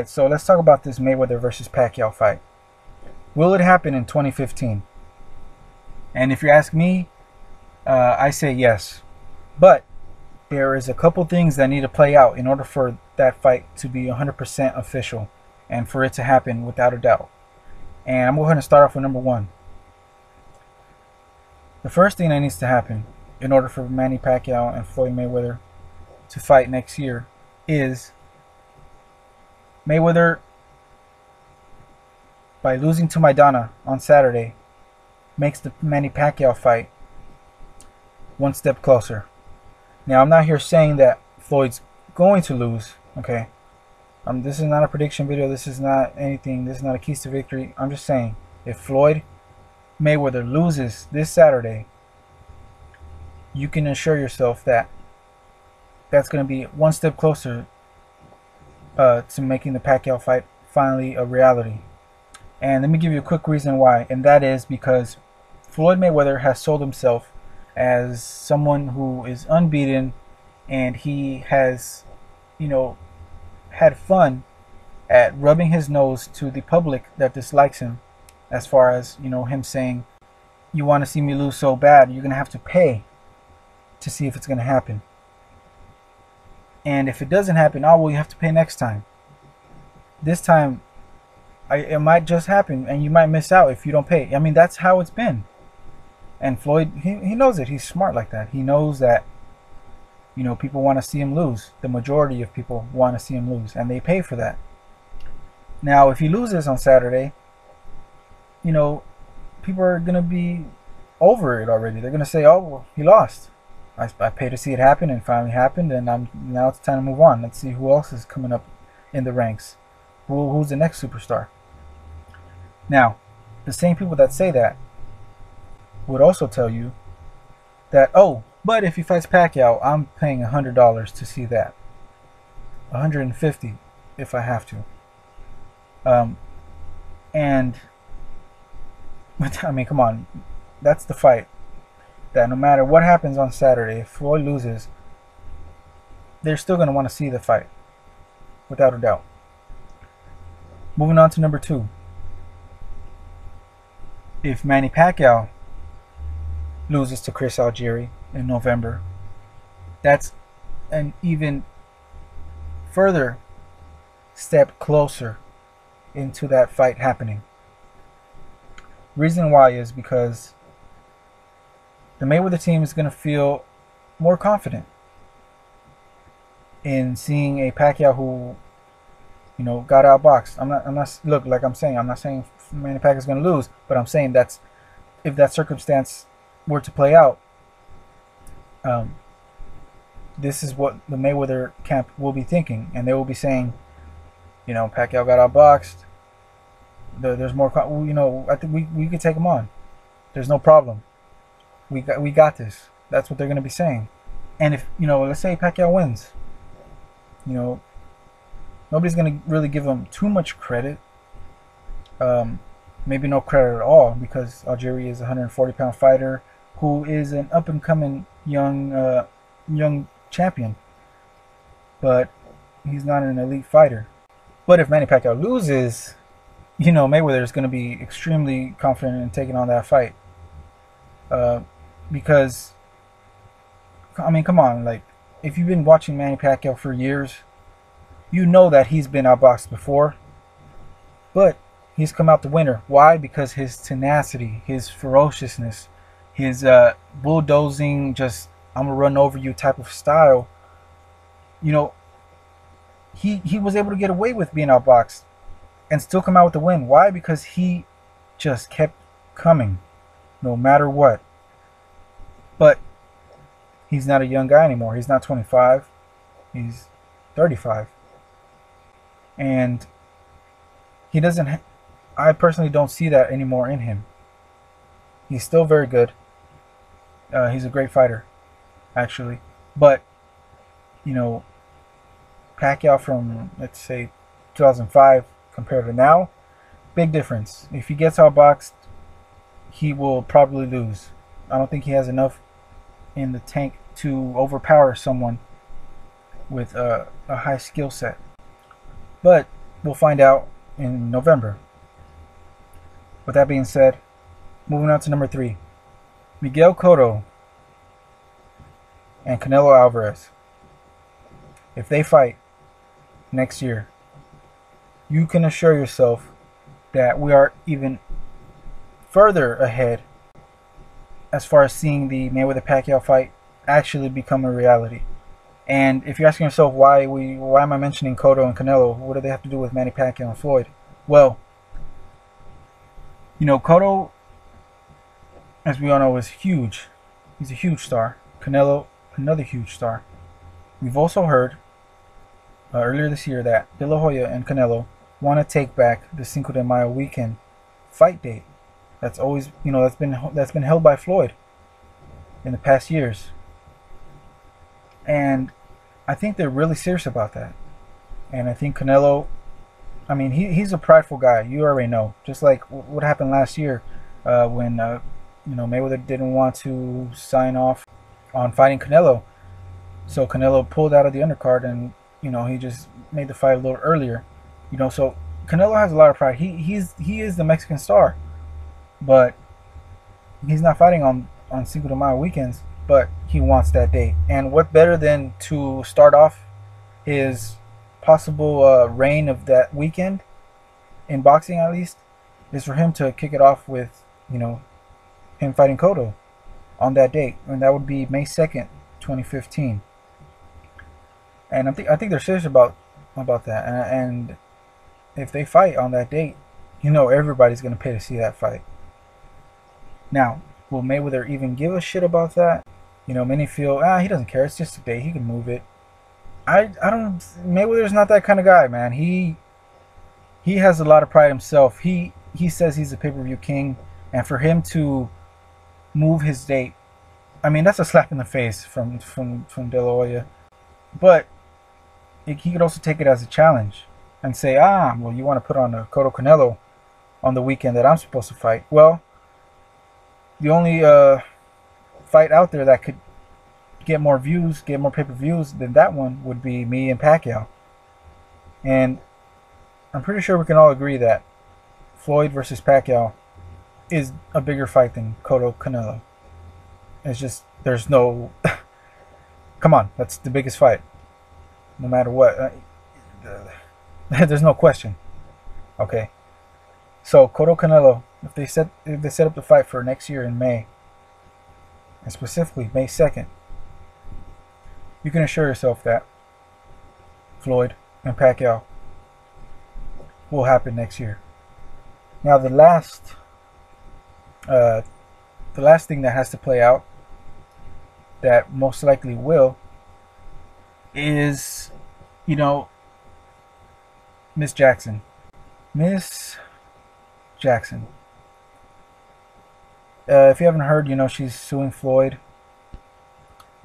Alright, so let's talk about this Mayweather versus Pacquiao fight. Will it happen in 2015? And if you ask me, I say yes. But there is a couple things that need to play out in order for that fight to be 100% official and for it to happen without a doubt. And I'm going to start off with number one. The first thing that needs to happen in order for Manny Pacquiao and Floyd Mayweather to fight next year is Mayweather, by losing to Maidana on Saturday, makes the Manny Pacquiao fight one step closer. Now, I'm not here saying that Floyd's going to lose, okay? This is not a prediction video. This is not anything. This is not a keys to victory. I'm just saying, if Floyd Mayweather loses this Saturday, you can assure yourself that that's going to be one step closer to making the Pacquiao fight finally a reality. And let me give you a quick reason why, and that is because Floyd Mayweather has sold himself as someone who is unbeaten, and he has, had fun at rubbing his nose to the public that dislikes him, as far as, him saying, you want to see me lose so bad, you're going to have to pay to see if it's going to happen. And if it doesn't happen, oh, well, you have to pay next time. This time, it might just happen, and you might miss out if you don't pay. I mean, that's how it's been. And Floyd, he knows it. He's smart like that. He knows that, people want to see him lose. The majority of people want to see him lose, and they pay for that. Now, if he loses on Saturday, people are going to be over it already. They're going to say, oh, well, he lost. I paid to see it happen, and it finally happened, and now it's time to move on. Let's see who else is coming up in the ranks. Who's the next superstar? Now, the same people that say that would also tell you that, oh, but if he fights Pacquiao, I'm paying $100 to see that. $150 if I have to. And I mean, come on, that's the fight that no matter what happens on Saturday, if Floyd loses, they're still going to want to see the fight, without a doubt. Moving on to number two. If Manny Pacquiao loses to Chris Algieri in November, that's an even further step closer into that fight happening. Reason why is because the Mayweather team is going to feel more confident in seeing a Pacquiao who, got outboxed. I'm not. Look, like I'm saying, I'm not saying Manny Pacquiao is going to lose, but I'm saying that's if that circumstance were to play out. This is what the Mayweather camp will be thinking, and they will be saying, Pacquiao got outboxed. There's more. I think we could take him on. There's no problem. We got this. That's what they're going to be saying. And if let's say Pacquiao wins, nobody's going to really give him too much credit. Maybe no credit at all, because Algieri is a 140-pound fighter who is an up-and-coming young champion, but he's not an elite fighter. But if Manny Pacquiao loses, Mayweather is going to be extremely confident in taking on that fight. Because, I mean, come on, like, if you've been watching Manny Pacquiao for years, you know that he's been outboxed before, but he's come out the winner. Why? Because his tenacity, his ferociousness, his bulldozing, just I'm gonna run over you type of style. He was able to get away with being outboxed and still come out with the win. Why? Because he just kept coming, no matter what. But he's not a young guy anymore. He's not 25. He's 35. And he doesn't... I personally don't see that anymore in him. He's still very good. He's a great fighter, actually. But, Pacquiao from, let's say, 2005 compared to now, big difference. If he gets outboxed, he will probably lose. I don't think he has enough in the tank to overpower someone with a high skill set. But we'll find out in November. With that being said, moving on to number 3. Miguel Cotto and Canelo Alvarez. If they fight next year, you can assure yourself that we are even further ahead as far as seeing the Mayweather-Pacquiao fight actually become a reality. And if you're asking yourself why am I mentioning Cotto and Canelo, what do they have to do with Manny Pacquiao and Floyd? Well, you know, Cotto, as we all know, is huge. He's a huge star. Canelo, another huge star. We've also heard earlier this year that De La Hoya and Canelo want to take back the Cinco de Mayo weekend fight date. That's always, that's been held by Floyd in the past years. And I think they're really serious about that. And I think Canelo, I mean, he's a prideful guy. You already know. Just like what happened last year when Mayweather didn't want to sign off on fighting Canelo. So Canelo pulled out of the undercard, and he just made the fight a little earlier. So Canelo has a lot of pride. He is the Mexican star, but he's not fighting on Cinco de Mayo weekends. But he wants that date. And what better than to start off his possible reign of that weekend, in boxing at least, is for him to kick it off with, him fighting Cotto on that date. And that would be May 2nd, 2015. And I think they're serious about that. And if they fight on that date, everybody's going to pay to see that fight. Now, will Mayweather even give a shit about that? Many feel, he doesn't care. It's just a date. He can move it. I don't. Mayweather's not that kind of guy, man. He has a lot of pride himself. He says he's a pay-per-view king, and for him to move his date, I mean, that's a slap in the face from De La Hoya. But he could also take it as a challenge and say, well, you want to put on a Cotto Canelo on the weekend that I'm supposed to fight. Well, the only fight out there that could get more views, get more pay-per-views than that one would be me and Pacquiao. And I'm pretty sure we can all agree that Floyd versus Pacquiao is a bigger fight than Cotto Canelo. It's just, there's no come on, that's the biggest fight no matter what. There's no question. Okay, so Cotto Canelo, if they set up the fight for next year in May, and specifically May 2nd, you can assure yourself that Floyd and Pacquiao will happen next year. Now the last thing that has to play out, that most likely will, is Miss Jackson. Miss Jackson. If you haven't heard, she's suing Floyd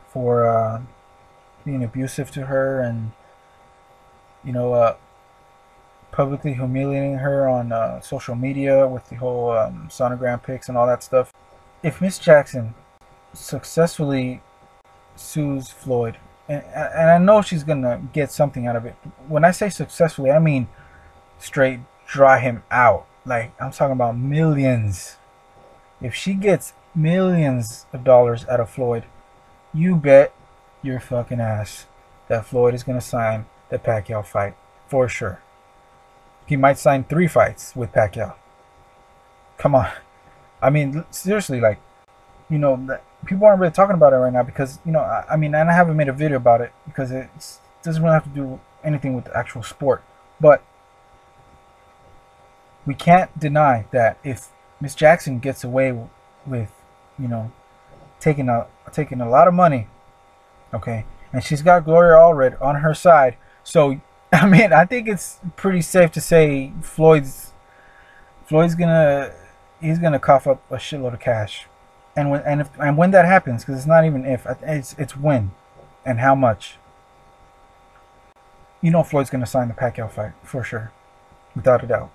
for being abusive to her and publicly humiliating her on social media with the whole sonogram pics and all that stuff. If Miss Jackson successfully sues Floyd, and I know she's gonna get something out of it. When I say successfully, I mean straight dry him out. Like, I'm talking about millions. If she gets millions of dollars out of Floyd, you bet your fucking ass that Floyd is gonna sign the Pacquiao fight for sure. He might sign 3 fights with Pacquiao. Come on. I mean, seriously, like, people aren't really talking about it right now because, I mean, and I haven't made a video about it because it doesn't really have to do anything with the actual sport. But we can't deny that if Miss Jackson gets away with, taking a lot of money, okay, and she's got Gloria Allred on her side, so I mean, I think it's pretty safe to say Floyd's gonna cough up a shitload of cash, and when that happens, because it's not even if, it's when and how much. Floyd's gonna sign the Pacquiao fight for sure, without a doubt.